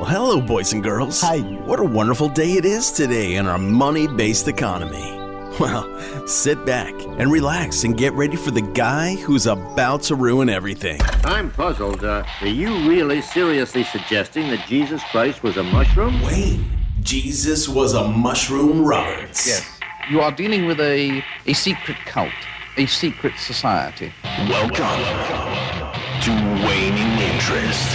Well, hello, boys and girls. Hi. What a wonderful day it is today in our money-based economy. Well, sit back and relax and get ready for the guy who's about to ruin everything. I'm puzzled. Are you really seriously suggesting that Jesus Christ was a mushroom? Wayne, Jesus was a mushroom Roberts. Yes. You are dealing with a secret cult, a secret society. Welcome to Waning Interest.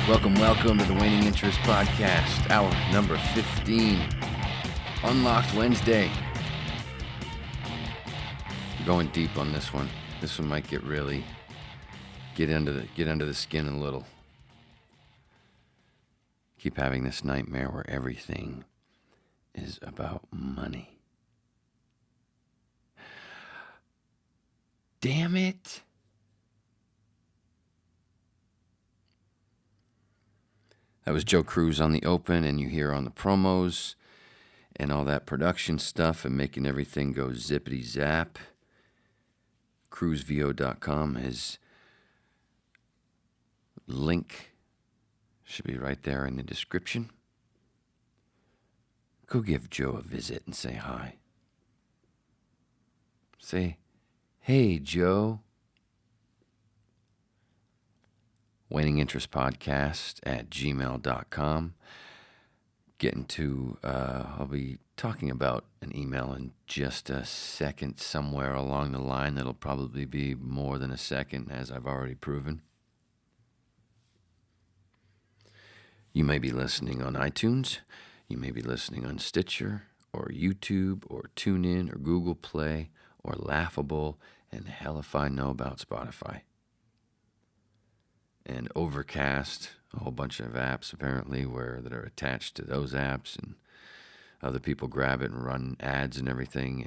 Welcome to the Waning Interest Podcast, hour number 15, Unlocked Wednesday. We're going deep on this one. This one might get under the skin a little. Keep having this nightmare where everything is about money. Damn it. That was Joe Cruz on the open, and you hear on the promos and all that production stuff and making everything go zippity zap. CruzVO.com, his link should be right there in the description. Go give Joe a visit and say hi. Say, hey, Joe. Waning Interest Podcast at gmail.com. I'll be talking about an email in just a second somewhere along the line. That'll probably be more than a second, as I've already proven. You may be listening on iTunes. You may be listening on Stitcher or YouTube or TuneIn or Google Play or Laughable, and hell if I know about Spotify. And Overcast, a whole bunch of apps apparently that are attached to those apps, and other people grab it and run ads and everything,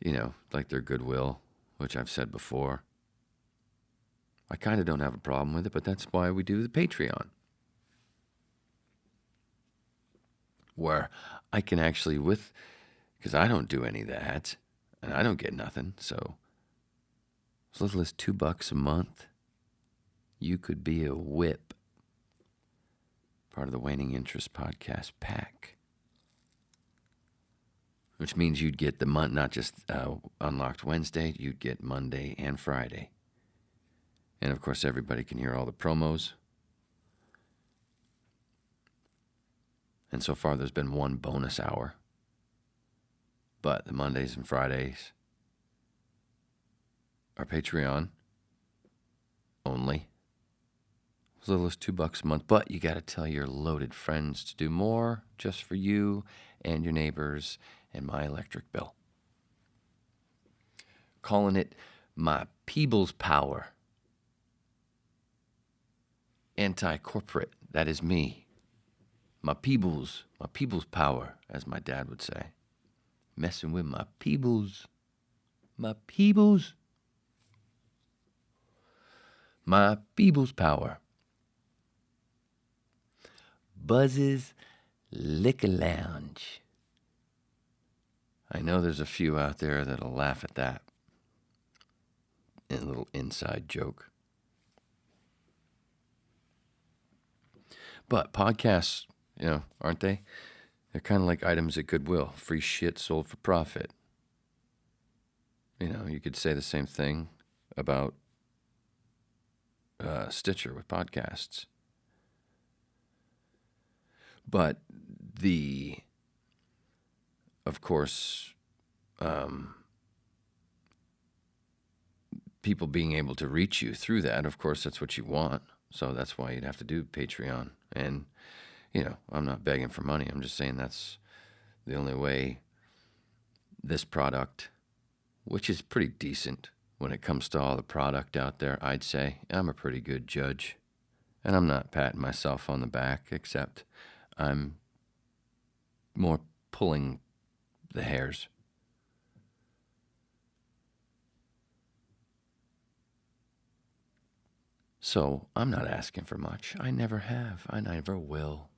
and like their goodwill, which I've said before. I kind of don't have a problem with it, but that's why we do the Patreon, where I can actually, because I don't do any of that and I don't get nothing, so as little as $2 a month, you could be a whip, part of the Waning Interest Podcast pack, which means you'd get not just Unlocked Wednesday, you'd get Monday and Friday. And of course, everybody can hear all the promos. And so far, there's been one bonus hour. But the Mondays and Fridays are Patreon only. As little as $2 a month, but you got to tell your loaded friends to do more just for you and your neighbors and my electric bill. Calling it my People's Power. Anti-corporate, that is me. My people's power, as my dad would say. Messing with my peoples. My people's power. Buzz's Liquor Lounge. I know there's a few out there that'll laugh at that. A little inside joke. But podcasts, aren't they? They're kind of like items at Goodwill. Free shit sold for profit. You could say the same thing about Stitcher with podcasts. But of course, people being able to reach you through that, of course, that's what you want. So that's why you'd have to do Patreon. And, I'm not begging for money. I'm just saying that's the only way this product, which is pretty decent when it comes to all the product out there, I'd say. I'm a pretty good judge. And I'm not patting myself on the back, except I'm more pulling the hairs. So I'm not asking for much. I never have. I never will.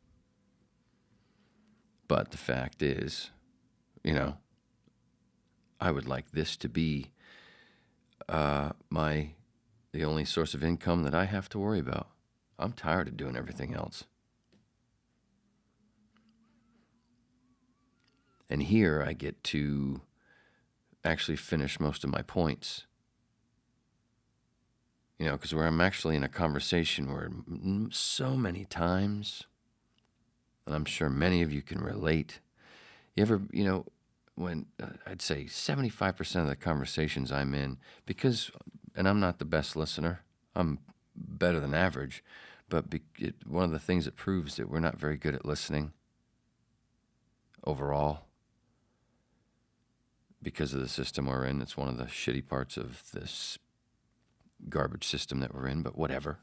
But the fact is, I would like this to be the only source of income that I have to worry about. I'm tired of doing everything else. And here I get to actually finish most of my points. You know, because where I'm actually in a conversation where so many times, and I'm sure many of you can relate, you ever, you know, when I'd say 75% of the conversations I'm in, and I'm not the best listener, I'm better than average, but one of the things that proves that we're not very good at listening overall, because of the system we're in. It's one of the shitty parts of this garbage system that we're in, but whatever.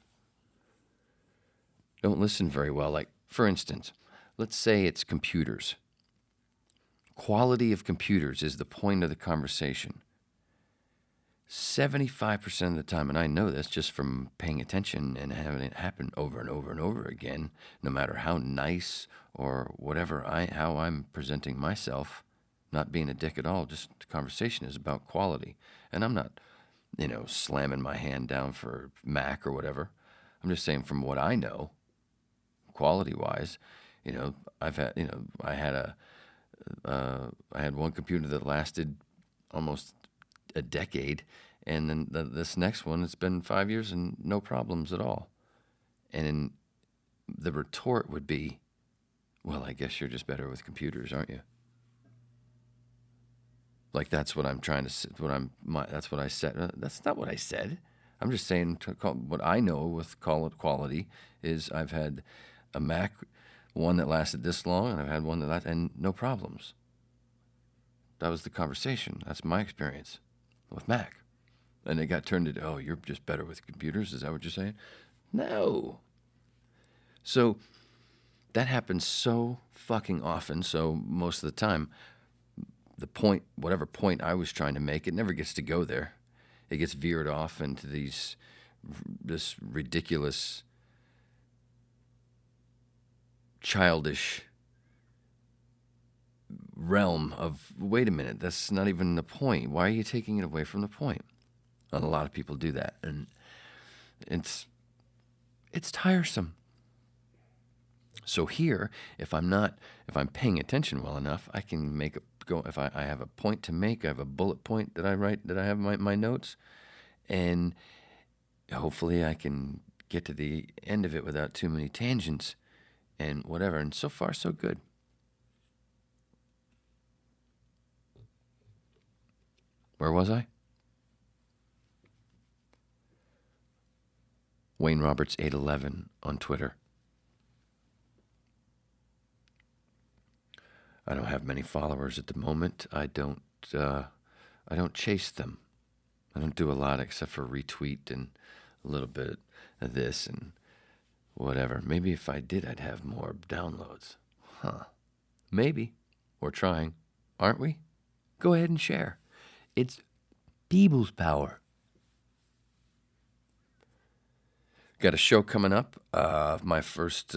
Don't listen very well. Like, for instance, let's say it's computers. Quality of computers is the point of the conversation. 75% of the time, and I know this just from paying attention and having it happen over and over and over again, no matter how nice or whatever how I'm presenting myself, not being a dick at all, just the conversation is about quality. And I'm not, slamming my hand down for Mac or whatever. I'm just saying from what I know, quality-wise, I had one computer that lasted almost a decade, and then this next one, it's been 5 years and no problems at all. And the retort would be, well, I guess you're just better with computers, aren't you? Like, that's what I'm trying to, that's what I said. That's not what I said. I'm just saying what I know with quality is I've had a Mac, one that lasted this long, and I've had one that lasted, and no problems. That was the conversation. That's my experience with Mac. And it got turned into, oh, you're just better with computers? Is that what you're saying? No. So that happens so fucking often. So most of the time, whatever point I was trying to make, it never gets to go there. It gets veered off into this ridiculous, childish realm of, wait a minute, that's not even the point. Why are you taking it away from the point? And a lot of people do that, and it's tiresome. So here, if I'm paying attention well enough, I can if I have a point to make, I have a bullet point that I write, that I have my notes, and hopefully I can get to the end of it without too many tangents and whatever. And so far, so good. Where was I? Wayne Roberts 811 on Twitter. I don't have many followers at the moment. I don't chase them. I don't do a lot except for retweet and a little bit of this and whatever. Maybe if I did, I'd have more downloads. Huh. Maybe. We're trying, aren't we? Go ahead and share. It's people's power. Got a show coming up. My first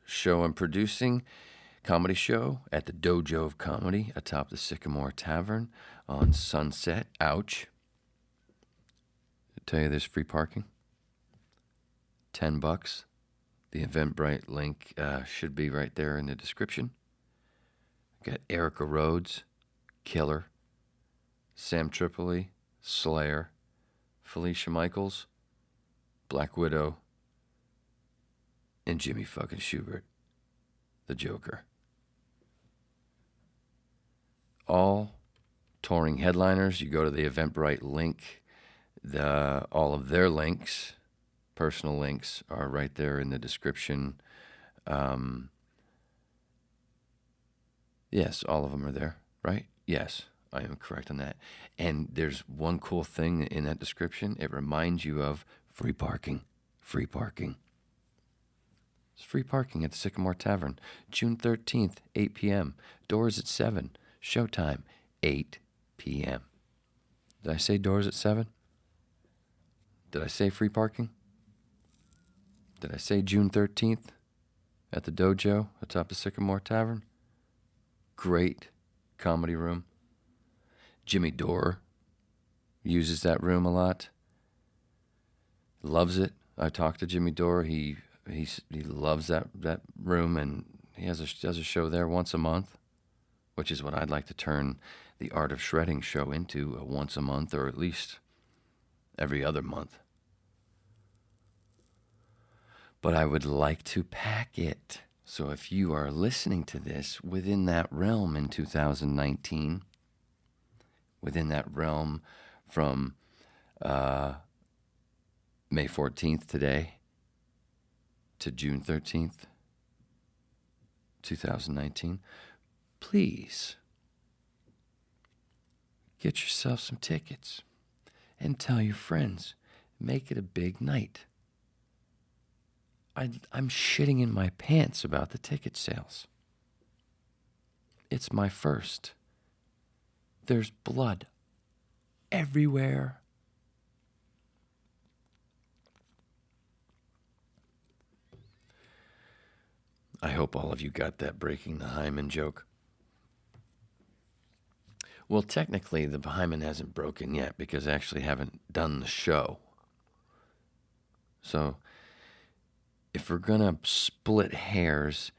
show I'm producing, comedy show at the Dojo of Comedy atop the Sycamore Tavern on Sunset. Ouch. I tell you, there's free parking. $10. The Eventbrite link should be right there in the description. Got Erica Rhodes, Killer, Sam Tripoli, Slayer, Felicia Michaels, Black Widow, and Jimmy fucking Schubert, the Joker. All touring headliners. You go to the Eventbrite link. All of their links, personal links, are right there in the description. Yes, all of them are there, right? Yes, I am correct on that. And there's one cool thing in that description. It reminds you of free parking. Free parking. It's free parking at the Sycamore Tavern. June 13th, 8 p.m. Doors at 7. Showtime, 8 p.m. Did I say doors at 7? Did I say free parking? Did I say June 13th at the Dojo atop the Sycamore Tavern? Great comedy room. Jimmy Dore uses that room a lot. Loves it. I talked to Jimmy Dore. He loves that room, and he does a show there once a month, which is what I'd like to turn the Art of Shredding show into, a once a month or at least every other month. But I would like to pack it. So if you are listening to this within that realm in 2019, within that realm from May 14th today to June 13th, 2019, please get yourself some tickets and tell your friends. Make it a big night. I'm shitting in my pants about the ticket sales. It's my first. There's blood everywhere. I hope all of you got that breaking the hymen joke. Well, technically, the hymen hasn't broken yet because I actually haven't done the show. So, if we're going to split hairs,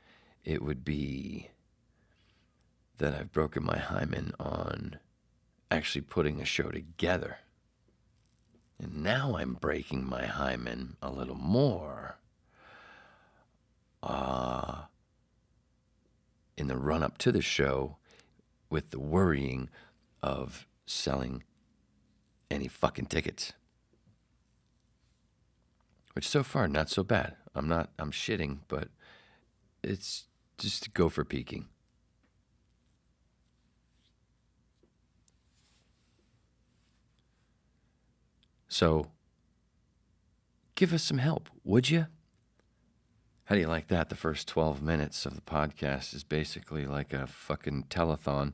it would be that I've broken my hymen on actually putting a show together. And now I'm breaking my hymen a little more in the run-up to the show with the worrying of selling any fucking tickets. Which so far, not so bad. I'm shitting, but it's just to go for peaking. So, give us some help, would you? How do you like that? The first 12 minutes of the podcast is basically like a fucking telethon.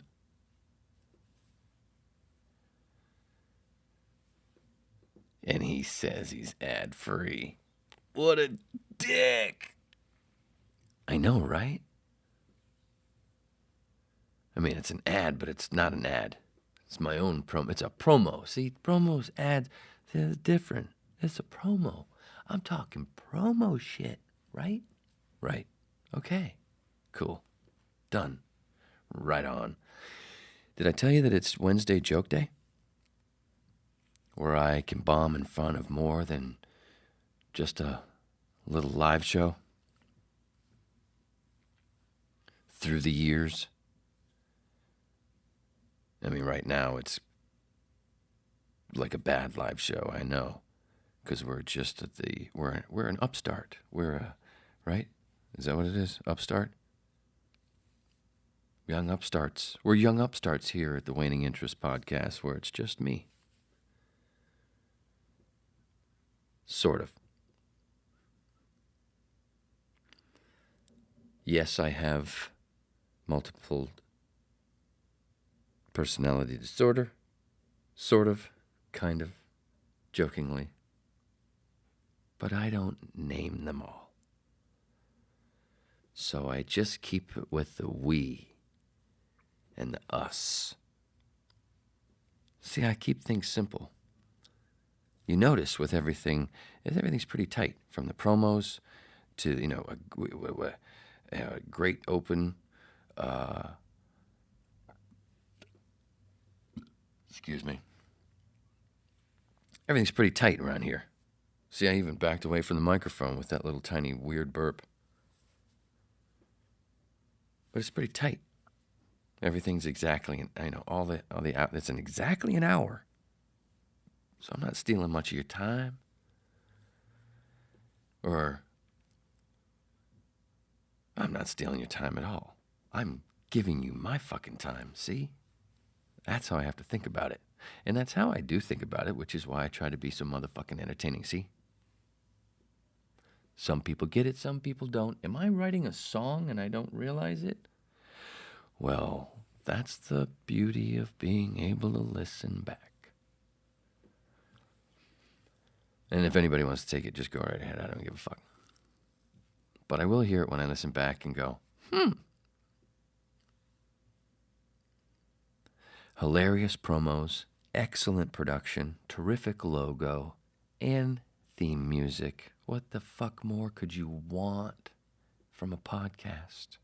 And he says he's ad-free. What a dick! I know, right? I mean, it's an ad, but it's not an ad. It's my own promo. It's a promo. See, promos, ads, they're different. It's a promo. I'm talking promo shit, right? Right. Okay. Cool. Done. Right on. Did I tell you that it's Wednesday Joke Day? Where I can bomb in front of more than just a little live show? Through the years. I mean, right now it's like a bad live show, I know. Because we're just at we're an upstart. Right? Is that what it is? Upstart? Young upstarts. We're young upstarts here at the Waning Interest Podcast, where it's just me. Sort of. Yes, I have multiple personality disorder. Sort of. Kind of. Jokingly. But I don't name them all. So I just keep it with the we and the us. See, I keep things simple. You notice with everything's pretty tight, from the promos to, a great open, excuse me. Everything's pretty tight around here. See, I even backed away from the microphone with that little tiny weird burp. But it's pretty tight. Everything's exactly, it's exactly an hour. So I'm not stealing much of your time. Or I'm not stealing your time at all. I'm giving you my fucking time, see? That's how I have to think about it. And that's how I do think about it, which is why I try to be so motherfucking entertaining, see? Some people get it, some people don't. Am I writing a song and I don't realize it? Well, that's the beauty of being able to listen back. And if anybody wants to take it, just go right ahead. I don't give a fuck. But I will hear it when I listen back and go, Hilarious promos, excellent production, terrific logo, and theme music. music. What the fuck more could you want from a podcast?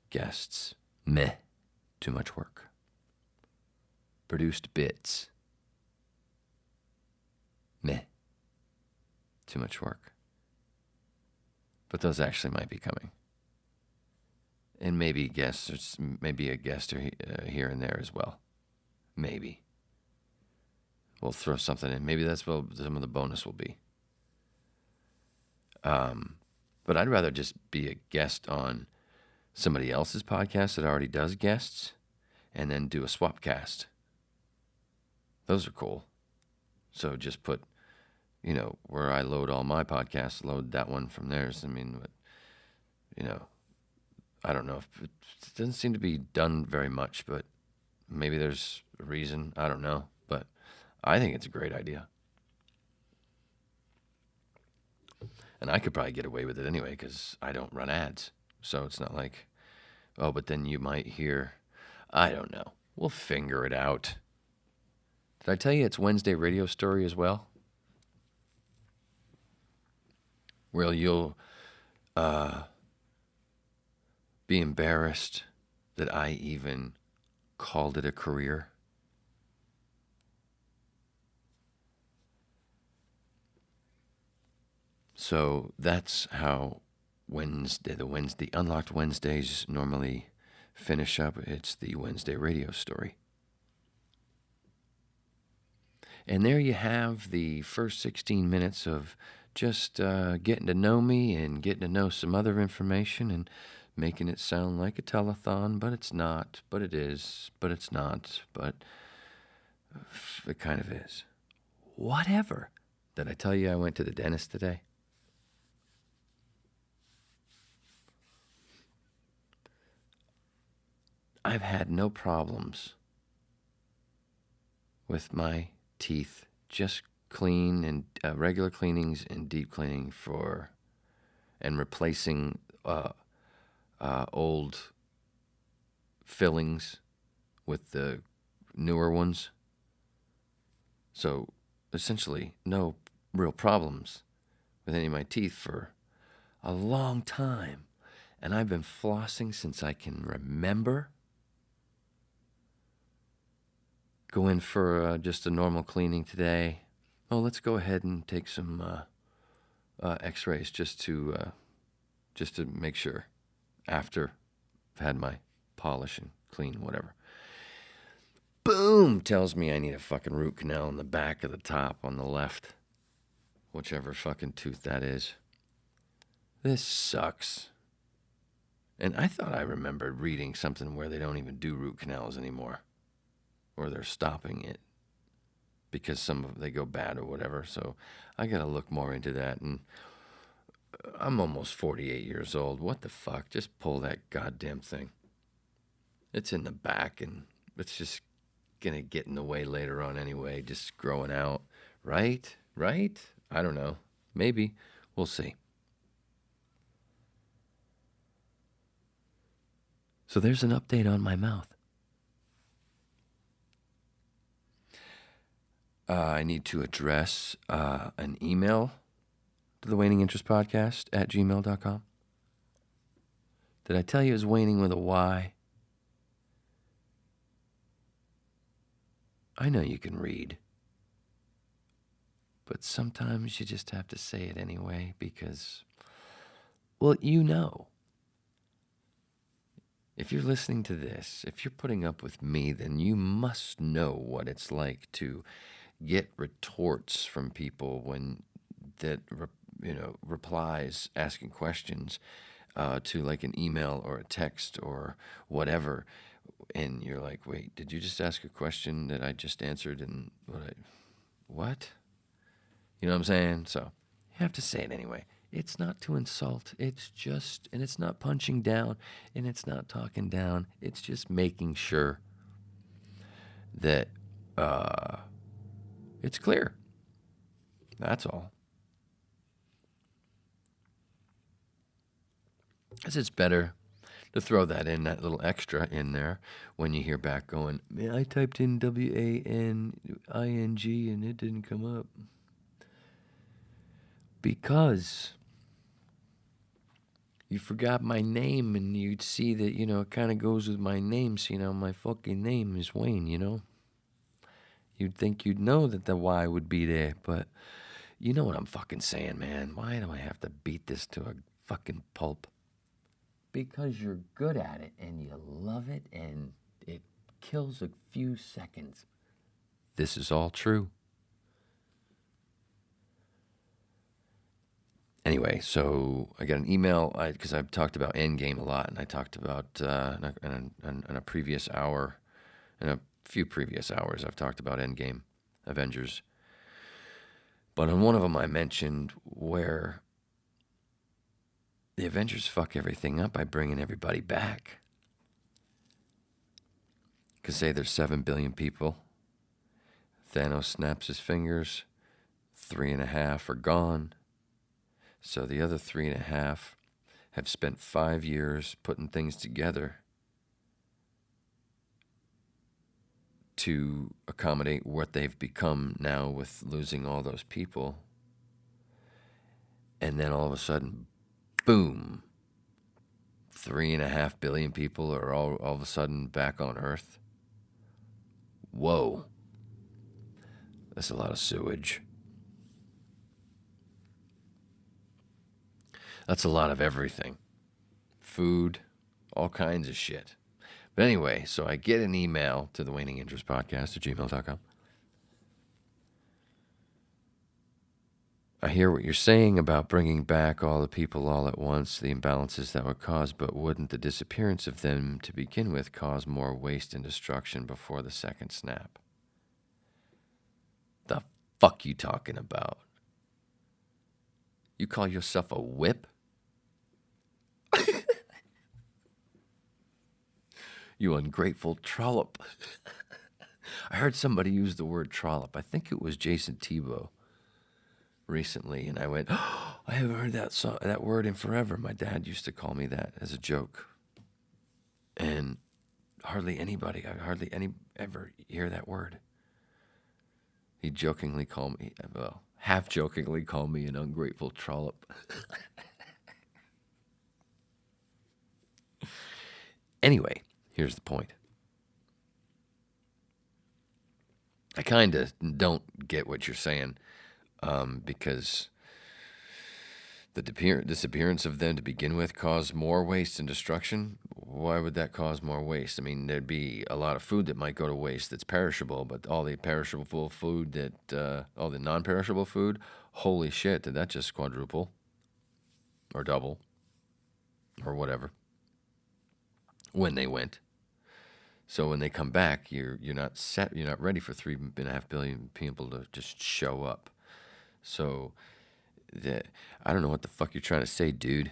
Guests, meh, too much work. Produced bits, meh, too much work. But those actually might be coming. And maybe guests, maybe a guest here and there as well. Maybe. We'll throw something in. Maybe that's what some of the bonus will be. But I'd rather just be a guest on somebody else's podcast that already does guests and then do a swap cast. Those are cool. So just put, where I load all my podcasts, load that one from theirs. I mean, but, I don't know. It doesn't seem to be done very much, but maybe there's a reason. I don't know. But I think it's a great idea. And I could probably get away with it anyway because I don't run ads. So it's not like, oh, but then you might hear, I don't know. We'll figure it out. Did I tell you it's Wednesday Radio Story as well? Where you'll be embarrassed that I even called it a career. So that's how the Unlocked Wednesdays normally finish up. It's the Wednesday Radio Story. And there you have the first 16 minutes of just getting to know me and getting to know some other information and making it sound like a telethon, but it's not, but it is, but it's not, but it kind of is. Whatever. Did I tell you I went to the dentist today? I've had no problems with my teeth, just clean and regular cleanings and deep cleaning and replacing old fillings with the newer ones. So essentially no real problems with any of my teeth for a long time. And I've been flossing since I can remember. Go in for just a normal cleaning today. Oh, let's go ahead and take some X-rays just to make sure after I've had my polish and clean, whatever. Boom! Tells me I need a fucking root canal in the back of the top on the left, whichever fucking tooth that is. This sucks. And I thought I remembered reading something where they don't even do root canals anymore. Or they're stopping it because some of they go bad or whatever. So I got to look more into that. And I'm almost 48 years old. What the fuck? Just pull that goddamn thing. It's in the back and it's just going to get in the way later on anyway, just growing out. Right? I don't know. Maybe. We'll see. So there's an update on my mouth. I need to address an email to the Waning Interest Podcast at gmail.com. Did I tell you it was waning with a Y? I know you can read. But sometimes you just have to say it anyway because, well, you know. If you're listening to this, if you're putting up with me, then you must know what it's like to get retorts from people replies asking questions to like an email or a text or whatever, and you're like, wait, did you just ask a question that I just answered? And what? You know what I'm saying? So you have to say it anyway. It's not to insult. It's just, and it's not punching down, and it's not talking down. It's just making sure that it's clear. That's all. Because it's better to throw that in, that little extra in there when you hear back going, man, I typed in WANING and it didn't come up. Because you forgot my name, and you'd see that, it kind of goes with my name. So, my fucking name is Wayne, You'd think you'd know that the Y would be there, but you know what I'm fucking saying, man. Why do I have to beat this to a fucking pulp? Because you're good at it, and you love it, and it kills a few seconds. This is all true. Anyway, so I got an email because I've talked about Endgame a lot, and I talked about in a previous hour, in a few previous hours, I've talked about Endgame, Avengers. But on one of them, I mentioned where the Avengers fuck everything up by bringing everybody back. Because say there's 7 billion people. Thanos snaps his fingers, 3.5 are gone. So the other 3.5 have spent 5 years putting things together to accommodate what they've become now with losing all those people. And then all of a sudden, boom, 3.5 billion people are all of a sudden back on Earth. Whoa. That's a lot of sewage. That's a lot of everything. Food, all kinds of shit. But anyway, so I get an email to the Waning Interest Podcast at gmail.com. I hear what you're saying about bringing back all the people all at once, the imbalances that would cause, but wouldn't the disappearance of them to begin with cause more waste and destruction before the second snap? The fuck you talking about? You call yourself a whip? You ungrateful trollop. I heard somebody use the word trollop. I think it was Jason Tebow recently, and I went, oh, I haven't heard that word in forever. My dad used to call me that as a joke. And I hardly ever hear that word. He jokingly called me, half-jokingly called me an ungrateful trollop. Anyway, here's the point. I kind of don't get what you're saying because the disappearance of them to begin with caused more waste and destruction. Why would that cause more waste? I mean, there'd be a lot of food that might go to waste that's perishable, but all the perishable food all the non-perishable food, holy shit, did that just quadruple or double or whatever when they went? So when they come back, you're not ready for 3.5 billion people to just show up. So I don't know what the fuck you're trying to say, dude.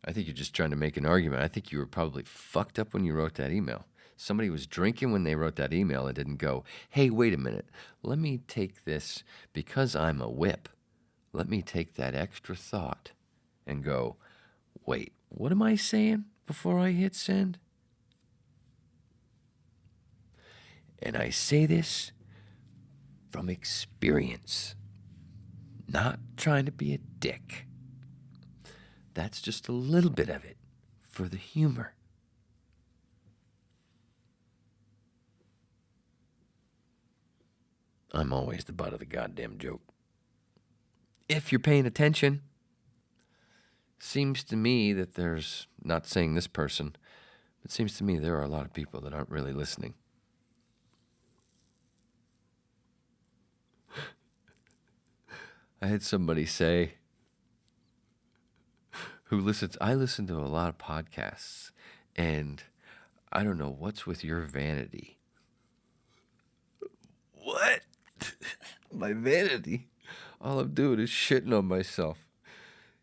I think you're just trying to make an argument. I think you were probably fucked up when you wrote that email. Somebody was drinking when they wrote that email and didn't go, hey, wait a minute. Let me take this, because I'm a whip, let me take that extra thought and go, wait, what am I saying before I hit send? And I say this from experience, not trying to be a dick. That's just a little bit of it for the humor. I'm always the butt of the goddamn joke. If you're paying attention, seems to me that there's, not saying this person, but it seems to me there are a lot of people that aren't really listening. I had somebody say, I listen to a lot of podcasts, and I don't know what's with your vanity. What? My vanity? All I'm doing is shitting on myself.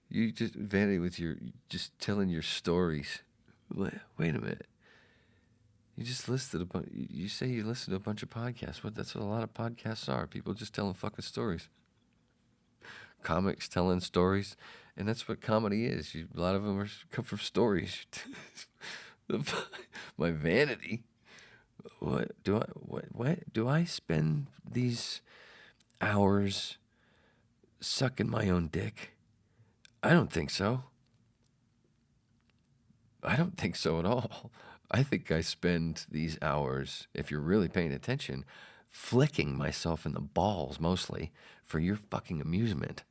You just vanity with your just telling your stories. Wait a minute. You just listed you say you listen to a bunch of podcasts. That's what a lot of podcasts are. People just telling fucking stories. comics telling stories, and that's what comedy is. A lot of them come from stories. My vanity. What do I spend these hours sucking my own dick? I don't think so. I don't think so at all. I think I spend these hours, if you're really paying attention, flicking myself in the balls mostly for your fucking amusement.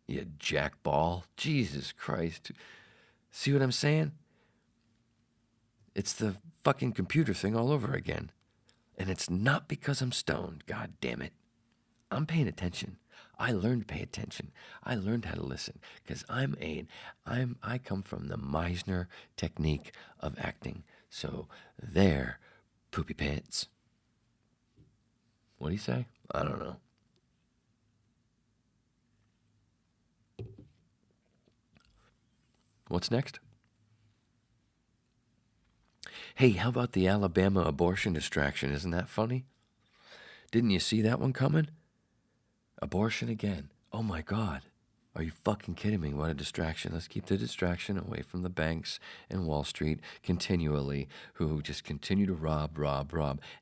You jackball. Jesus Christ. See what I'm saying? It's the fucking computer thing all over again. And it's not because I'm stoned, god damn it. I'm paying attention. I learned to pay attention. I learned how to listen because I come from the Meisner technique of acting. So there, poopy pants. What do you say? I don't know. What's next? Hey, how about the Alabama abortion distraction? Isn't that funny? Didn't you see that one coming? Abortion again. Oh my God. Are you fucking kidding me? What a distraction. Let's keep the distraction away from the banks and Wall Street continually, who just continue to rob.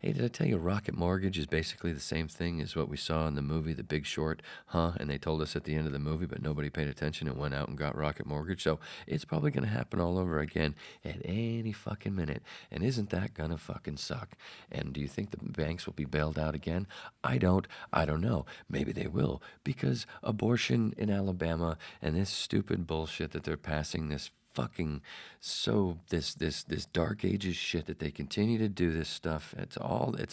Hey, did I tell you Rocket Mortgage is basically the same thing as what we saw in the movie The Big Short? And they told us at the end of the movie, but nobody paid attention and went out and got Rocket Mortgage. So it's probably going to happen all over again at any fucking minute. And isn't that going to fucking suck? And do you think the banks will be bailed out again? I don't know. Maybe they will, because abortion in Alabama and this stupid bullshit that they're passing, this fucking this dark ages shit that they continue to do this stuff. It's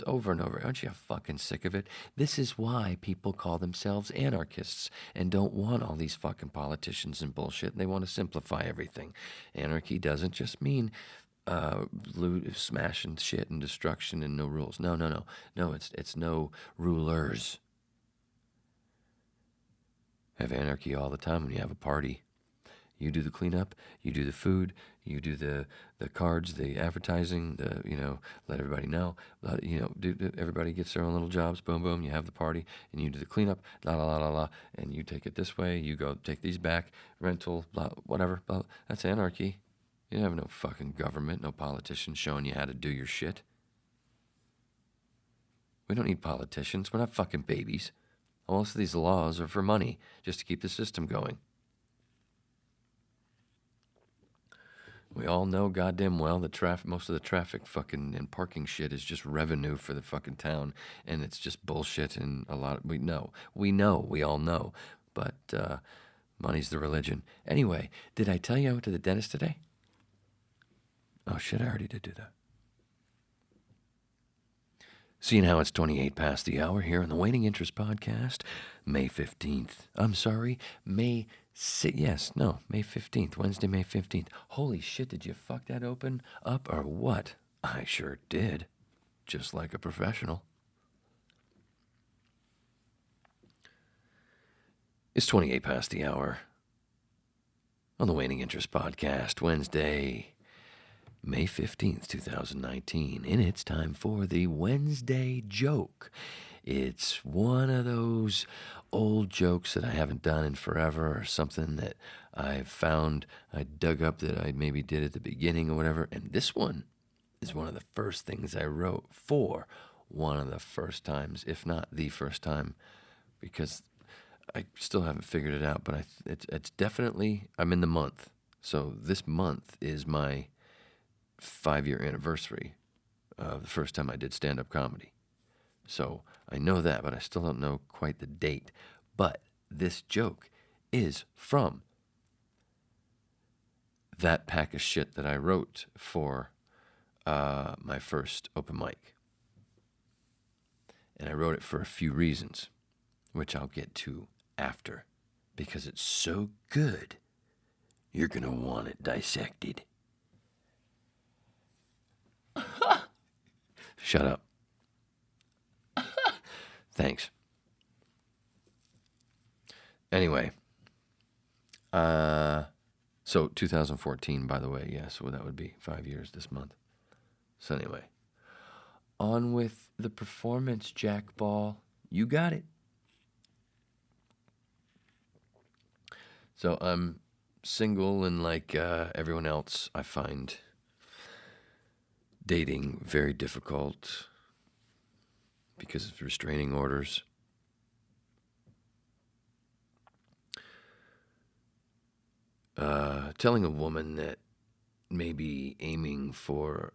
over and over. Aren't you fucking sick of it? This is why people call themselves anarchists and don't want all these fucking politicians and bullshit. And they want to simplify everything. Anarchy doesn't just mean loot, smashing shit and destruction and no rules. No. It's no rulers. Have anarchy all the time when you have a party. You do the cleanup, you do the food, you do the cards, the advertising, let everybody know. Everybody gets their own little jobs, boom, you have the party, and you do the cleanup, la, and you take it this way, you go take these back, rental, blah, whatever, blah. That's anarchy. You don't have no fucking government, no politicians showing you how to do your shit. We don't need politicians. We're not fucking babies. Most of these laws are for money, just to keep the system going. We all know goddamn well that most of the traffic fucking and parking shit is just revenue for the fucking town, and it's just bullshit. And we all know, but money's the religion. Anyway, did I tell you I went to the dentist today? Oh shit, I already did do that. Seeing how it's 28 past the hour here on the Waning Interest Podcast, May 15th. I'm sorry, May 15th, Wednesday, May 15th. Holy shit, did you fuck that open up or what? I sure did, just like a professional. It's 28 past the hour on the Waning Interest Podcast, Wednesday, May 15th, 2019, and it's time for the Wednesday joke. It's one of those old jokes that I haven't done in forever, or something that I've found, I dug up that I maybe did at the beginning or whatever, and this one is one of the first things I wrote for one of the first times, if not the first time, because I still haven't figured it out, but it's definitely, I'm in the month, so this month is my 5-year anniversary of the first time I did stand-up comedy. So I know that, but I still don't know quite the date. But this joke is from that pack of shit that I wrote for my first open mic. And I wrote it for a few reasons, which I'll get to after, because it's so good, you're going to want it dissected. Shut up. Thanks. Anyway, so 2014, by the way, yeah, so that would be 5 years this month. So anyway, on with the performance, Jack Ball. You got it. So I'm single, and like everyone else, I find dating very difficult because of restraining orders. Telling a woman that maybe aiming for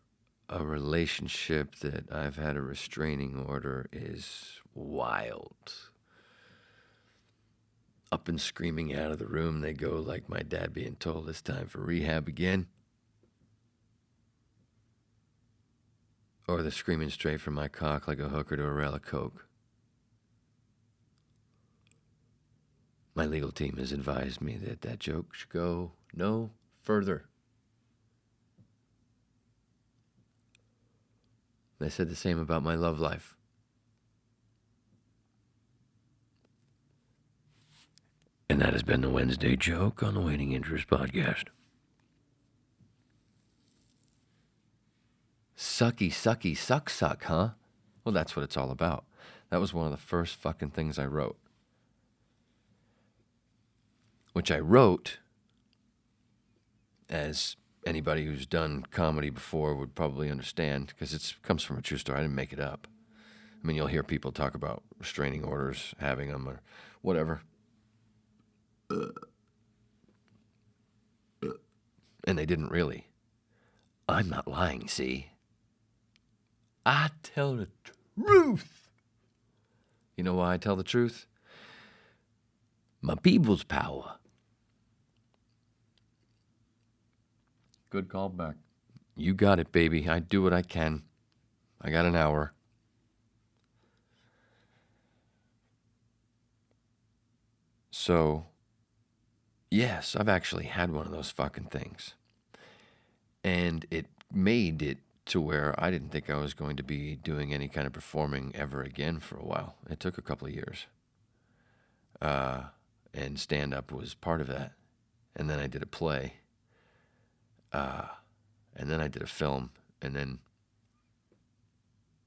a relationship that I've had a restraining order is wild. Up and screaming out of the room they go, like my dad being told it's time for rehab again. Or they're screaming straight from my cock like a hooker to a rail of coke. My legal team has advised me that that joke should go no further. They said the same about my love life. And that has been the Wednesday joke on the Waiting Interest podcast. Sucky, sucky, suck, suck, huh? Well, that's what it's all about. That was one of the first fucking things I wrote. Which I wrote, as anybody who's done comedy before would probably understand, because it comes from a true story. I didn't make it up. I mean, you'll hear people talk about restraining orders, having them, or whatever. And they didn't really. I'm not lying, see? I tell the truth. You know why I tell the truth? My people's power. Good call back. You got it, baby. I do what I can. I got an hour. So, yes, I've actually had one of those fucking things. And it made it to where I didn't think I was going to be doing any kind of performing ever again for a while. It took a couple of years. And stand-up was part of that. And then I did a play. And then I did a film. And then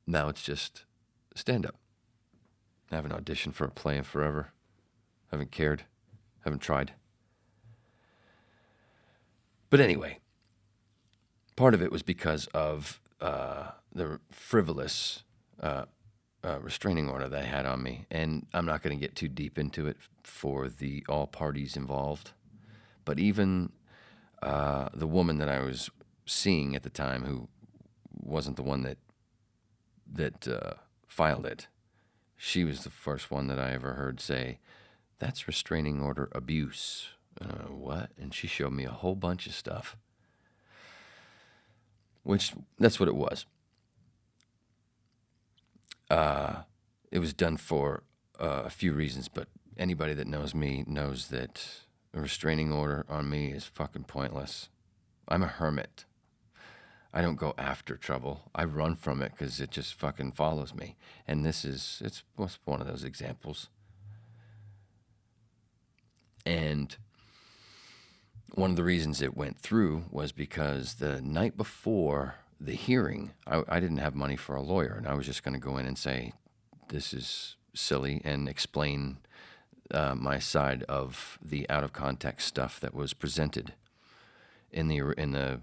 now it's just stand-up. I haven't auditioned for a play in forever. Haven't cared. Haven't tried. But anyway, part of it was because of the frivolous restraining order that I had on me. And I'm not going to get too deep into it for the all parties involved. But even the woman that I was seeing at the time, who wasn't the one that filed it, she was the first one that I ever heard say, "That's restraining order abuse." What? And she showed me a whole bunch of stuff. Which, that's what it was. It was done for a few reasons, but anybody that knows me knows that a restraining order on me is fucking pointless. I'm a hermit. I don't go after trouble. I run from it because it just fucking follows me. And it's one of those examples. And one of the reasons it went through was because the night before the hearing, I didn't have money for a lawyer, and I was just going to go in and say, this is silly, and explain my side of the out of context stuff that was presented in the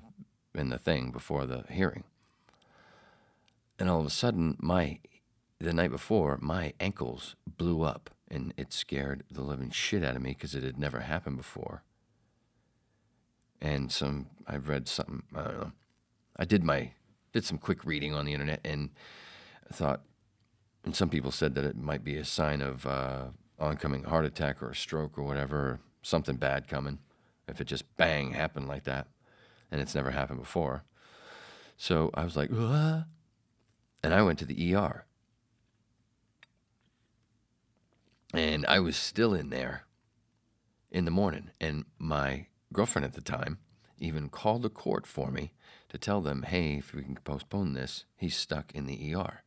thing before the hearing. And all of a sudden, the night before, my ankles blew up, and it scared the living shit out of me because it had never happened before. And I've read something, I don't know. I did some quick reading on the internet, and I thought, and some people said that it might be a sign of oncoming heart attack or a stroke or whatever, or something bad coming, if it just bang happened like that, and it's never happened before. So I was like, "What?" And I went to the ER. And I was still in there in the morning, and my girlfriend at the time even called the court for me to tell them, hey, if we can postpone this, he's stuck in the ER.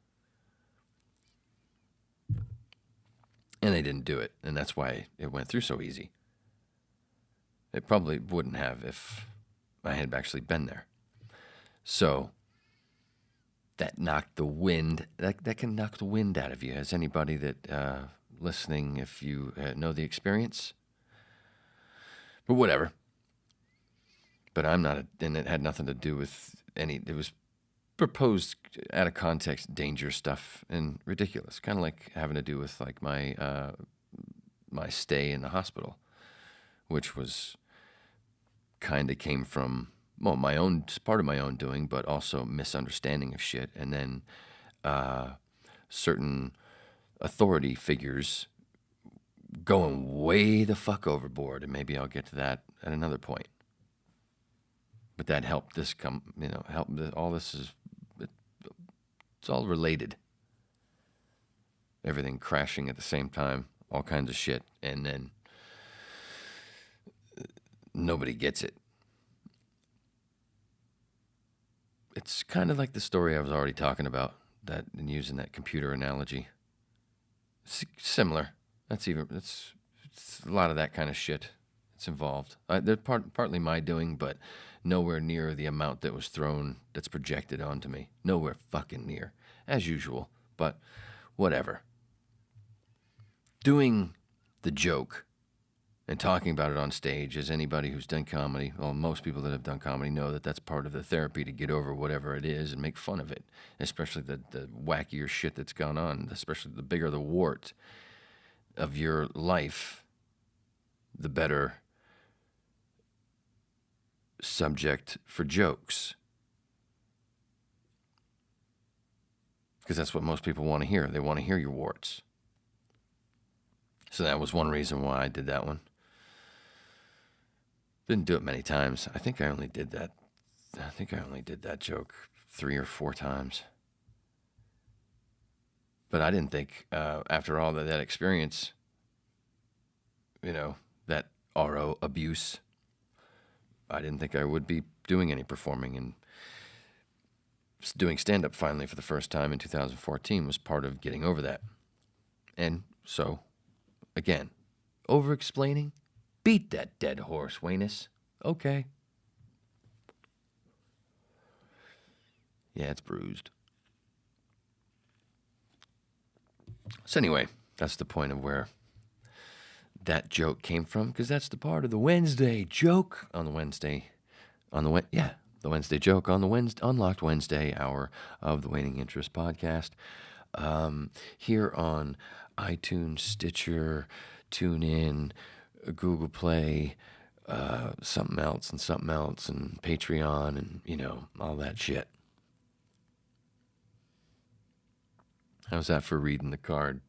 And they didn't do it, and that's why it went through so easy. It probably wouldn't have if I had actually been there. So that knocked the wind, that can knock the wind out of you. As anybody that listening, if you know the experience, But whatever. But I'm not, and it had nothing to do with it was proposed out of context, dangerous stuff and ridiculous. Kind of like having to do with like my stay in the hospital, which was kind of came from, well, part of my own doing, but also misunderstanding of shit. And then certain authority figures going way the fuck overboard. And maybe I'll get to that at another point. But that helped this all this is, it's all related. Everything crashing at the same time, all kinds of shit. And then nobody gets it. It's kind of like the story I was already talking about, that and using that computer analogy. It's similar. It's a lot of that kind of shit. It's involved. They're partly my doing, but nowhere near the amount that was thrown, that's projected onto me. Nowhere fucking near, as usual. But whatever. Doing the joke and talking about it on stage, as anybody who's done comedy, well, most people that have done comedy know that that's part of the therapy to get over whatever it is and make fun of it, especially the wackier shit that's gone on, especially the bigger the wart of your life, the better subject for jokes. Because that's what most people want to hear. They want to hear your warts. So that was one reason why I did that one. Didn't do it many times. I think I only did that joke 3 or 4 times. But I didn't think, after all that experience, that RO abuse, I didn't think I would be doing any performing. And doing stand-up finally for the first time in 2014 was part of getting over that. And so, again, over-explaining? Beat that dead horse, Wayness. Okay. Yeah, it's bruised. So anyway, that's the point of where that joke came from, because that's the part of the Wednesday joke on the Wednesday joke on the Unlocked Wednesday hour of the Waning Interest podcast. Here on iTunes, Stitcher, TuneIn, Google Play, something else, and Patreon, and, all that shit. How's that for reading the card?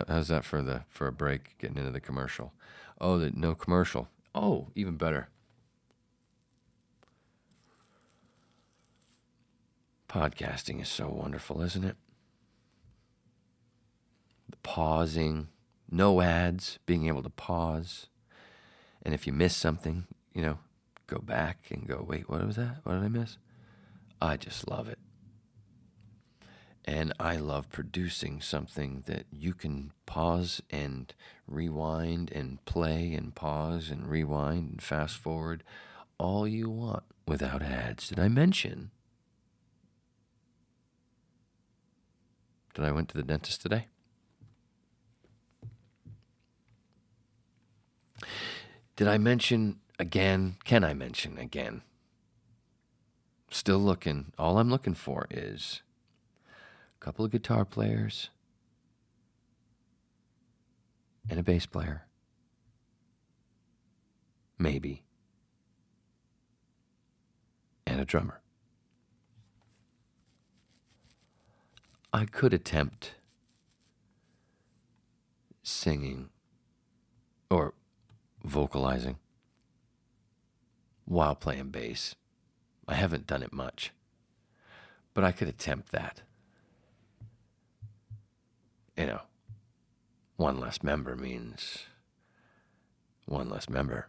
How's that for a break, getting into the commercial? Oh, no commercial. Oh, even better. Podcasting is so wonderful, isn't it? The pausing, no ads, being able to pause. And if you miss something, go back and go, wait, what was that? What did I miss? I just love it. And I love producing something that you can pause and rewind and play and pause and rewind and fast forward all you want without ads. Did I mention that I went to the dentist today? Did I mention again? Can I mention again? Still looking. All I'm looking for is a couple of guitar players and a bass player. Maybe. And a drummer. I could attempt singing or vocalizing while playing bass. I haven't done it much, but I could attempt that. One less member means one less member.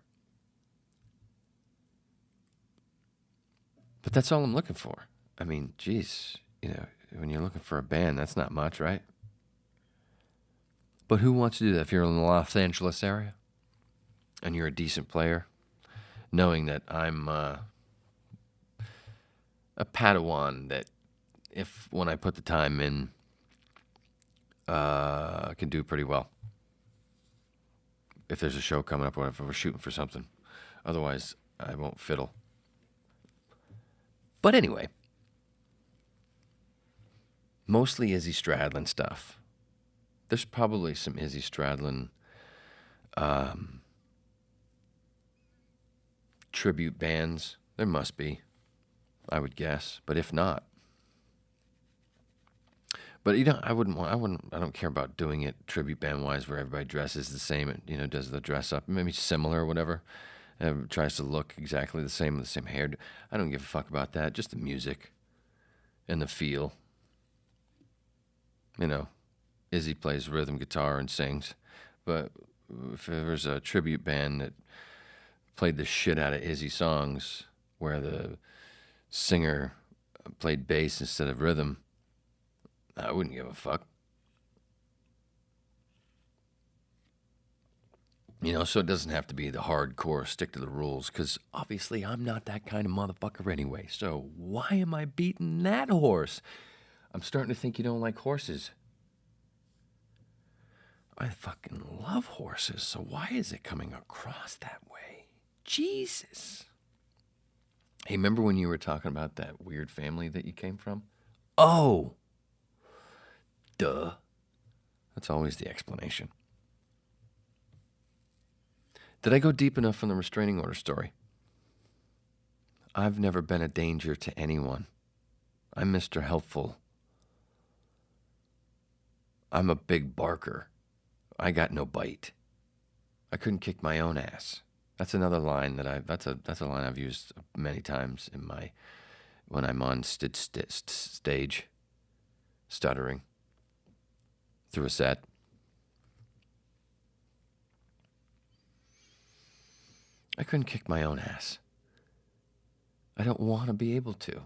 But that's all I'm looking for. I mean, geez, when you're looking for a band, that's not much, right? But who wants to do that if you're in the Los Angeles area and you're a decent player, knowing that I'm a Padawan that when I put the time in, I can do pretty well. if there's a show coming up or if we're shooting for something. Otherwise, I won't fiddle. But anyway, mostly Izzy Stradlin stuff. There's probably some Izzy Stradlin tribute bands. There must be, I would guess. But if not, but I don't care about doing it tribute band wise where everybody dresses the same and, does the dress up, maybe similar or whatever. And tries to look exactly the same with the same hair. I don't give a fuck about that. Just the music and the feel. Izzy plays rhythm guitar and sings. But if there was a tribute band that played the shit out of Izzy songs where the singer played bass instead of rhythm, I wouldn't give a fuck. So it doesn't have to be the hardcore stick to the rules, because obviously I'm not that kind of motherfucker anyway. So why am I beating that horse? I'm starting to think you don't like horses. I fucking love horses, so why is it coming across that way? Jesus. Hey, remember when you were talking about that weird family that you came from? Oh. Duh. That's always the explanation. Did I go deep enough on the restraining order story? I've never been a danger to anyone. I'm Mr. Helpful. I'm a big barker. I got no bite. I couldn't kick my own ass. That's another line that's a line I've used many times when I'm on stage, stuttering through a set. I couldn't kick my own ass. I don't want to be able to.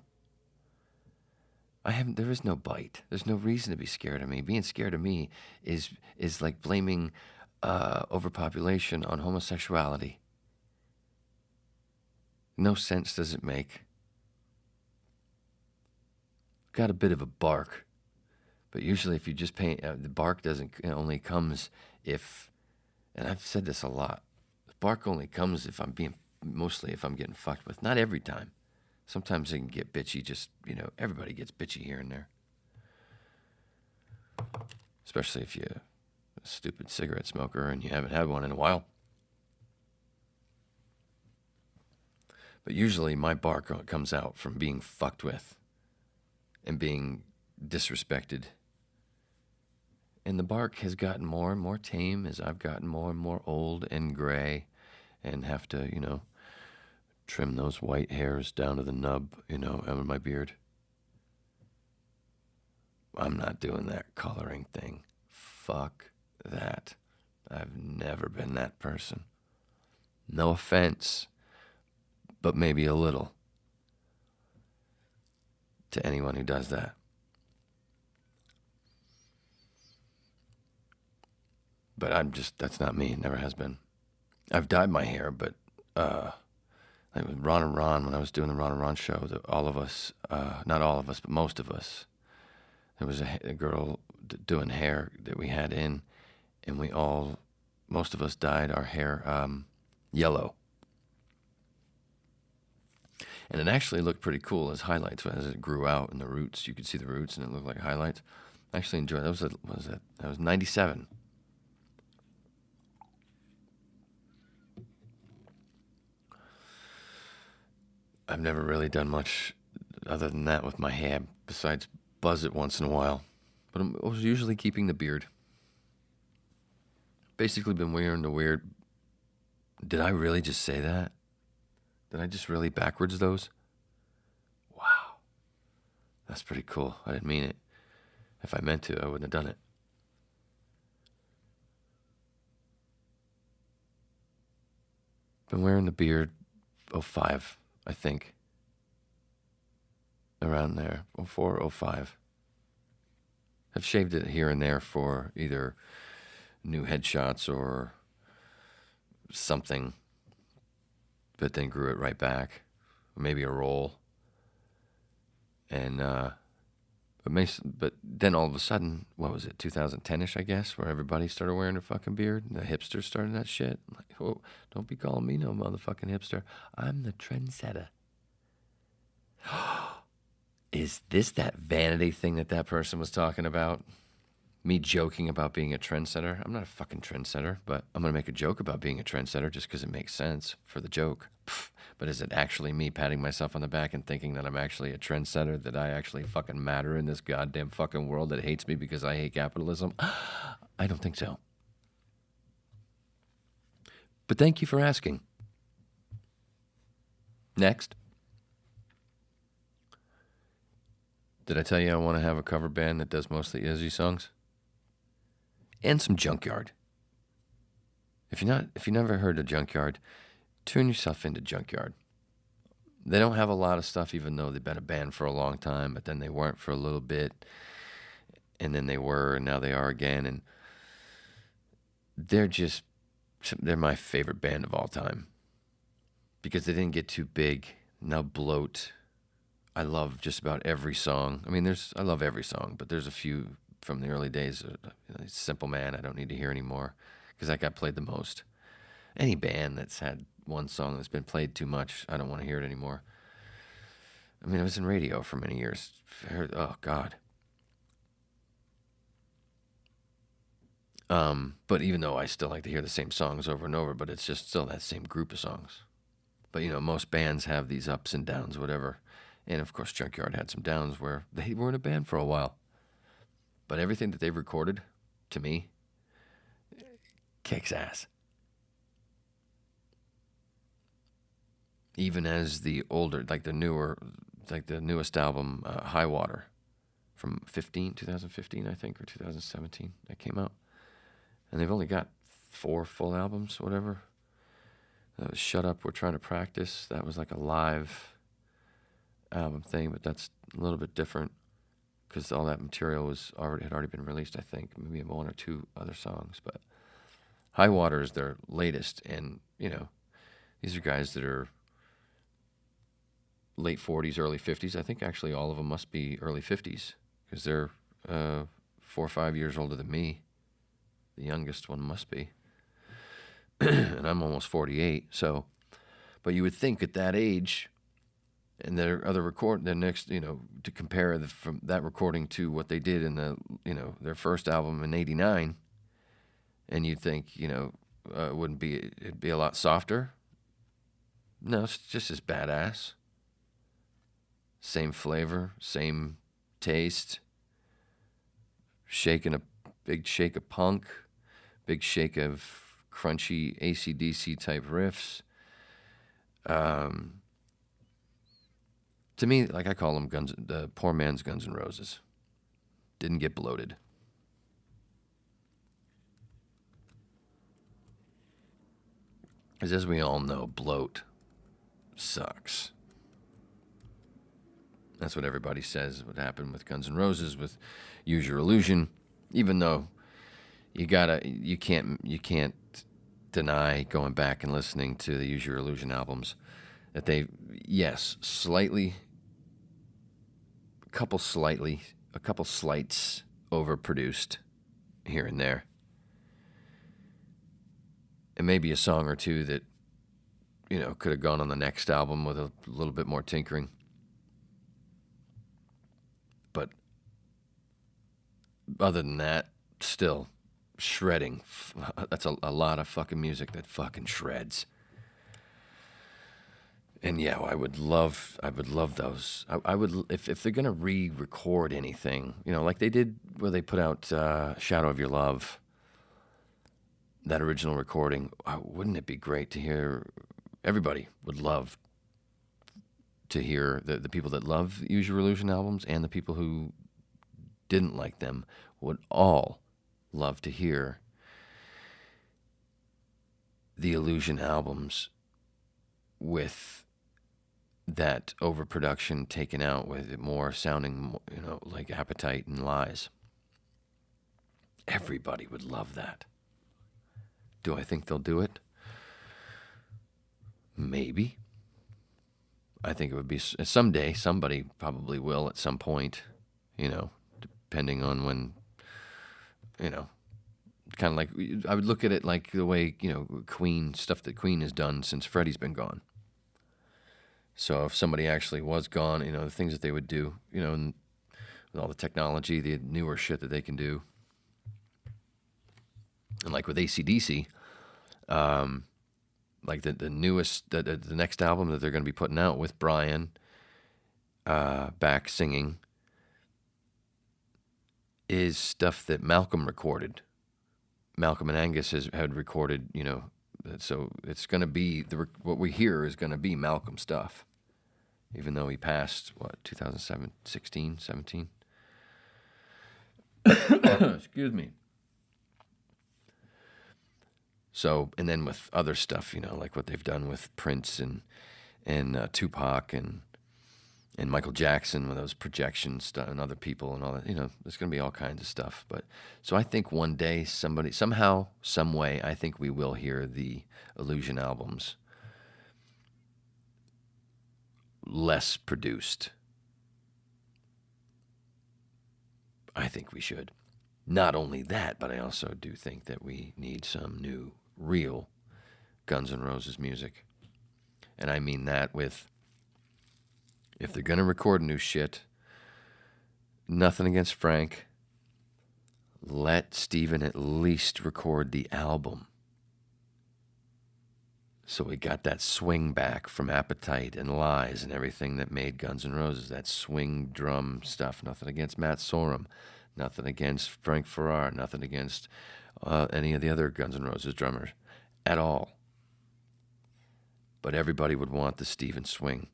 There is no bite. There's no reason to be scared of me. Being scared of me is like blaming overpopulation on homosexuality. No sense does it make. Got a bit of a bark, but usually if you just paint, the bark only comes if, and I've said this a lot, the bark only comes if I'm getting fucked with. Not every time. Sometimes it can get bitchy, everybody gets bitchy here and there. Especially if you're a stupid cigarette smoker and you haven't had one in a while. But usually my bark comes out from being fucked with and being disrespected. And the bark has gotten more and more tame as I've gotten more and more old and gray and have to, trim those white hairs down to the nub, out of my beard. I'm not doing that coloring thing. Fuck that. I've never been that person. No offense, but maybe a little to anyone who does that. But that's not me. It never has been. I've dyed my hair, but like with Ron and Ron, when I was doing the Ron and Ron show, all of us, not all of us, but most of us, there was a girl doing hair that we had in, and most of us dyed our hair yellow. And it actually looked pretty cool as highlights. As it grew out and the roots, you could see the roots and it looked like highlights. I actually enjoyed it. That was 97. I've never really done much other than that with my hair, besides buzz it once in a while. But I was usually keeping the beard. Basically been wearing the weird... Did I really just say that? Did I just really backwards those? Wow. That's pretty cool. I didn't mean it. If I meant to, I wouldn't have done it. Been wearing the beard 05, I think. Around there. 04, 05. I've shaved it here and there for either new headshots or something, but then grew it right back. Maybe a roll. And But then all of a sudden, what was it, 2010-ish, I guess, where everybody started wearing a fucking beard, and the hipsters started that shit. Like, oh, don't be calling me no motherfucking hipster. I'm the trendsetter. Is this that vanity thing that person was talking about? Me joking about being a trendsetter? I'm not a fucking trendsetter, but I'm going to make a joke about being a trendsetter just because it makes sense for the joke. Pfft. But is it actually me patting myself on the back and thinking that I'm actually a trendsetter, that I actually fucking matter in this goddamn fucking world that hates me because I hate capitalism? I don't think so. But thank you for asking. Next. Did I tell you I want to have a cover band that does mostly Izzy songs? And some Junkyard. If you never heard of Junkyard, turn yourself into Junkyard. They don't have a lot of stuff, even though they've been a band for a long time, but then they weren't for a little bit, and then they were, and now they are again, and they're my favorite band of all time. Because they didn't get too big, no bloat. I love just about every song. I mean, I love every song, but there's a few from the early days. Simple Man, I don't need to hear anymore, because that got played the most. Any band that's had one song that's been played too much, I don't want to hear it anymore. I mean, I was in radio for many years. Oh, God. But even though I still like to hear the same songs over and over, but it's just still that same group of songs. But, most bands have these ups and downs, whatever. And, of course, Junkyard had some downs where they were in a band for a while. But everything that they've recorded, to me, kicks ass. Even as the older, the newest album, High Water, from 2015, I think, or 2017, that came out. And they've only got 4 full albums, whatever. That was Shut Up, We're Trying to Practice. That was like a live album thing, but that's a little bit different because all that material had already been released, I think. Maybe 1 or 2 other songs. But High Water is their latest, and, these are guys that are late 40s, early 50s. I think actually all of them must be early 50s because they're 4 or 5 years older than me. The youngest one must be. And I'm almost 48. So, but you would think at that age, and their next, to compare from that recording to what they did in their first album in '89, and you'd think, it'd be a lot softer. No, it's just as badass. Same flavor, same taste. Shaking a big shake of punk, big shake of crunchy AC/DC type riffs. To me, I call them the poor man's Guns N' Roses. Didn't get bloated. Because as we all know, bloat sucks. That's what everybody says would happen with Guns N' Roses, with Use Your Illusion, even though you can't deny going back and listening to the Use Your Illusion albums that they, yes, a couple slights overproduced here and there. And maybe a song or two that, could have gone on the next album with a little bit more tinkering. But other than that, still shredding. That's a lot of fucking music that fucking shreds. And yeah, I would love those. I would, if they're gonna re-record anything, like they did where they put out "Shadow of Your Love," that original recording. Wouldn't it be great to hear? Everybody would love to hear the people that love Use Your Illusion albums and the people who didn't like them would all love to hear the Illusion albums with that overproduction taken out, with it more sounding, like Appetite and Lies. Everybody would love that. Do I think they'll do it? Maybe. I think it would be someday. Somebody probably will at some point, depending on when, kind of like, I would look at it like the way, Queen, stuff that Queen has done since Freddie's been gone. So if somebody actually was gone, the things that they would do, and with all the technology, the newer shit that they can do. And like with AC/DC, like the newest, the next album that they're going to be putting out with Brian back singing is stuff that Malcolm recorded. Malcolm and Angus had recorded, so it's going to be, what we hear is going to be Malcolm stuff, even though he passed, 2007, 16, 17? Excuse me. So, and then with other stuff, like what they've done with Prince and Tupac and Michael Jackson with those projections stuff and other people and all that, there's going to be all kinds of stuff. But so I think one day somehow, some way, I think we will hear the Illusion albums less produced. I think we should. Not only that, but I also do think that we need some new, real Guns N' Roses music. And I mean that with, if they're going to record new shit, nothing against Frank, let Steven at least record the album. So we got that swing back from Appetite and Lies and everything that made Guns N' Roses, that swing drum stuff. Nothing against Matt Sorum, nothing against Frank Ferrara, nothing against any of the other Guns N' Roses drummers at all. But everybody would want the Steven swing.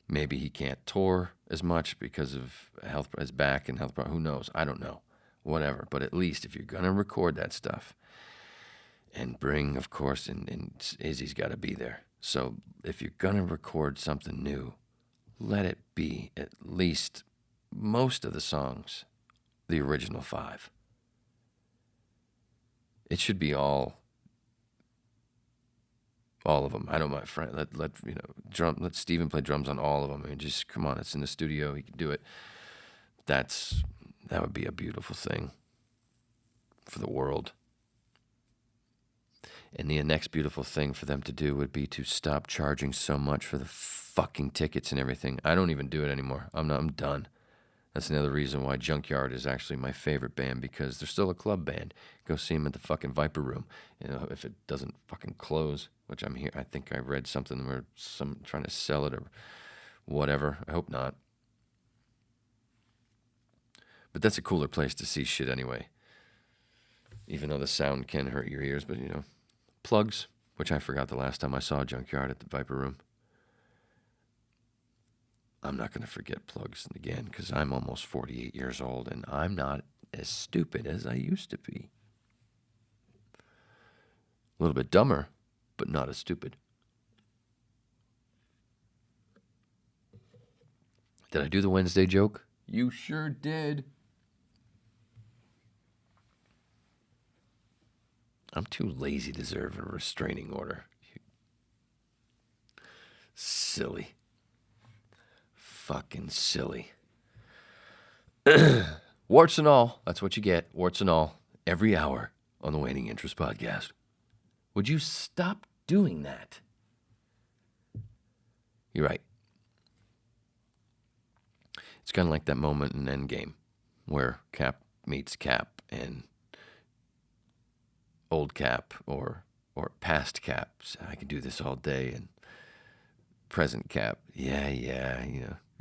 Maybe he can't tour as much because of his back and health problems. Who knows? I don't know. Whatever. But at least if you're going to record that stuff and bring, of course, and Izzy's got to be there. So if you're going to record something new, let it be at least most of the songs, the original 5. It should be all of them. I don't mind. Let Steven play drums on all of them. I mean, just come on. It's in the studio. He can do it. That would be a beautiful thing for the world. And the next beautiful thing for them to do would be to stop charging so much for the fucking tickets and everything. I don't even do it anymore. I'm done. That's another reason why Junkyard is actually my favorite band, because they're still a club band. Go see them at the fucking Viper Room. If it doesn't fucking close, which I'm here. I think I read something where some trying to sell it or whatever. I hope not. But that's a cooler place to see shit anyway. Even though the sound can hurt your ears, but Plugs, which I forgot the last time I saw Junkyard at the Viper Room. I'm not going to forget Plugs again because I'm almost 48 years old and I'm not as stupid as I used to be. A little bit dumber, but not as stupid. Did I do the Wednesday joke? You sure did. I'm too lazy to serve a restraining order. Silly. Fucking silly. Warts and all. That's what you get. Warts and all. Every hour on the Waning Interest Podcast. Would you stop doing that? You're right. It's kind of like that moment in Endgame where Cap meets Cap and old Cap or past Cap. I can do this all day. And present Cap. Yeah,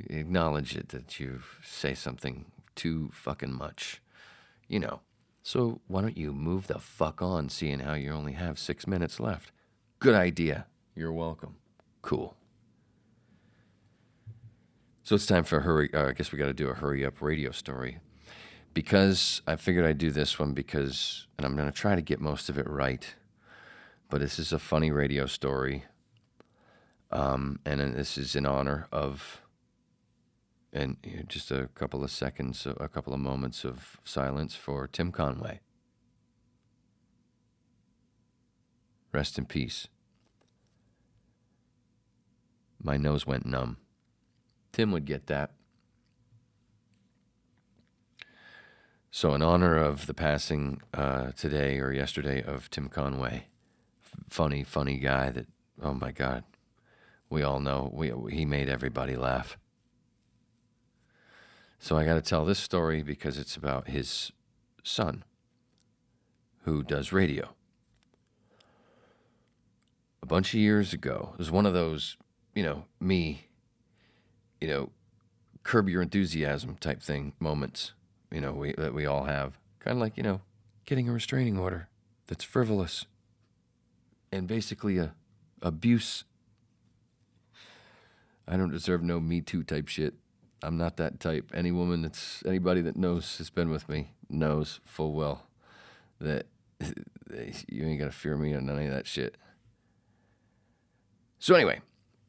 acknowledge it that you say something too fucking much. So why don't you move the fuck on, seeing how you only have 6 minutes left? Good idea. You're welcome. Cool. So it's time for I guess we got to do a hurry up radio story. Because I figured I'd do this one and I'm going to try to get most of it right. But this is a funny radio story. And this is in honor of, and just a couple of seconds, a couple of moments of silence for Tim Conway. Rest in peace. My nose went numb. Tim would get that. So in honor of the passing today or yesterday of Tim Conway, funny guy that, oh my God, we all know he made everybody laugh. So I got to tell this story because it's about his son who does radio. A bunch of years ago, it was one of those, curb your enthusiasm type thing moments, that we all have. Kind of like, getting a restraining order that's frivolous and basically a abuse. I don't deserve no Me Too type shit. I'm not that type. Anybody that knows has been with me knows full well that you ain't got to fear me on any of that shit. So anyway,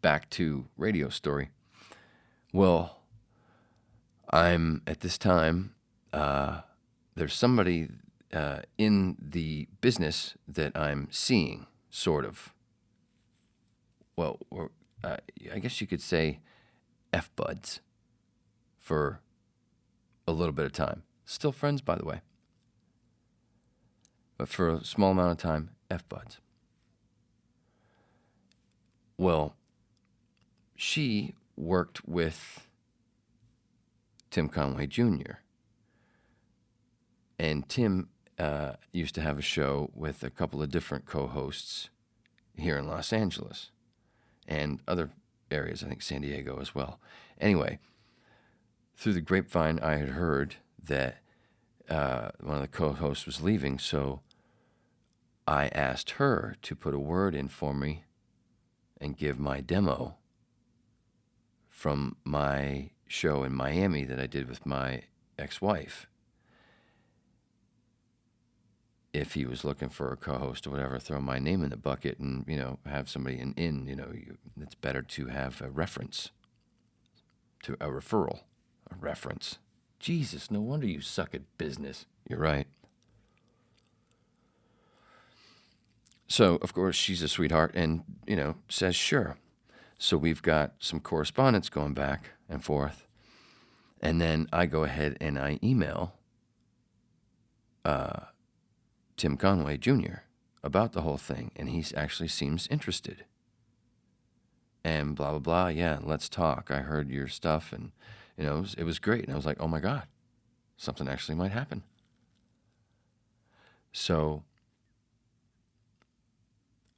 back to radio story. Well, I'm at this time, there's somebody in the business that I'm seeing, sort of. Well, I guess you could say F-buds for a little bit of time. Still friends, by the way. But for a small amount of time, F-buds. Well, she worked with Tim Conway Jr. And Tim used to have a show with a couple of different co-hosts here in Los Angeles and other areas, I think San Diego as well. Anyway, through the grapevine, I had heard that one of the co-hosts was leaving, so I asked her to put a word in for me and give my demo from my show in Miami that I did with my ex-wife. If he was looking for a co-host or whatever, throw my name in the bucket and, have somebody it's better to have a reference, to a referral, a reference. Jesus, no wonder you suck at business. You're right. So, of course, she's a sweetheart and, says sure. So we've got some correspondence going back and forth. And then I go ahead and I email Tim Conway Jr. about the whole thing. And he actually seems interested. And blah, blah, blah. Yeah, let's talk. I heard your stuff and, it was great. And I was like, oh my God, something actually might happen. So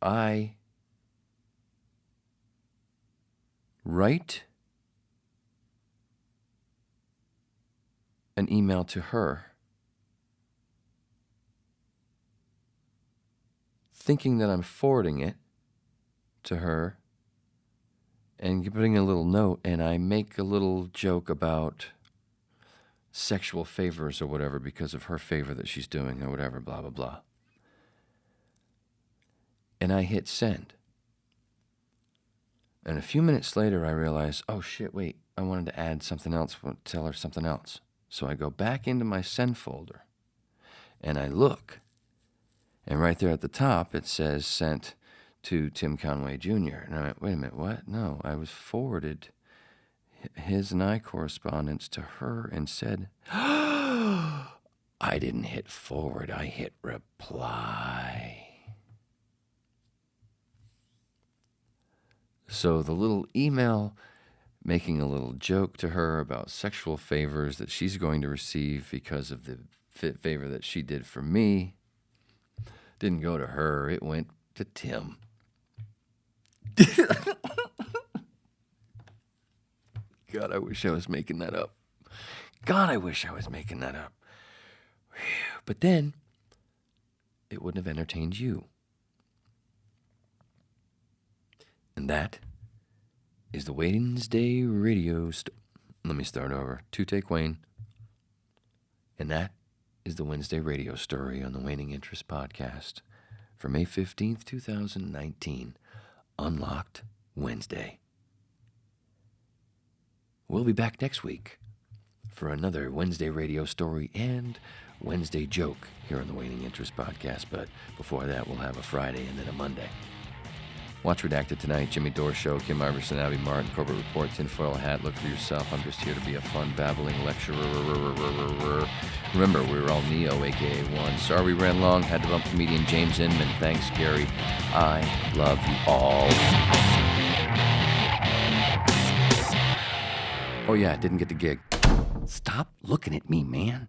I write an email to her thinking that I'm forwarding it to her and putting a little note, and I make a little joke about sexual favors or whatever because of her favor that she's doing or whatever, blah, blah, blah. And I hit send. And a few minutes later, I realize, oh shit, wait, I wanted to add something else, tell her something else. So I go back into my send folder and I look. And right there at the top, it says sent to Tim Conway Jr. And I went, wait a minute, what? No, I was forwarded his and I correspondence to her and said, I didn't hit forward, I hit reply. So the little email making a little joke to her about sexual favors that she's going to receive because of the favor that she did for me didn't go to her. It went to Tim. God, I wish I was making that up. God, I wish I was making that up. But then it wouldn't have entertained you. And that is the Wednesday radio Let me start over. Two-take Wayne. And that is the Wednesday radio story on the Waning Interest podcast for May 15th, 2019. Unlocked Wednesday. We'll be back next week for another Wednesday radio story and Wednesday joke here on the Waning Interest podcast. But before that, we'll have a Friday and then a Monday. Watch Redacted tonight. Jimmy Dore Show, Kim Iverson, Abby Martin, Corporate Report, Tinfoil Hat. Look for yourself. I'm just here to be a fun, babbling lecturer. Remember, we were all Neo, a.k.a. One. Sorry we ran long. Had to bump comedian James Inman. Thanks, Gary. I love you all. Oh, yeah, I didn't get the gig. Stop looking at me, man.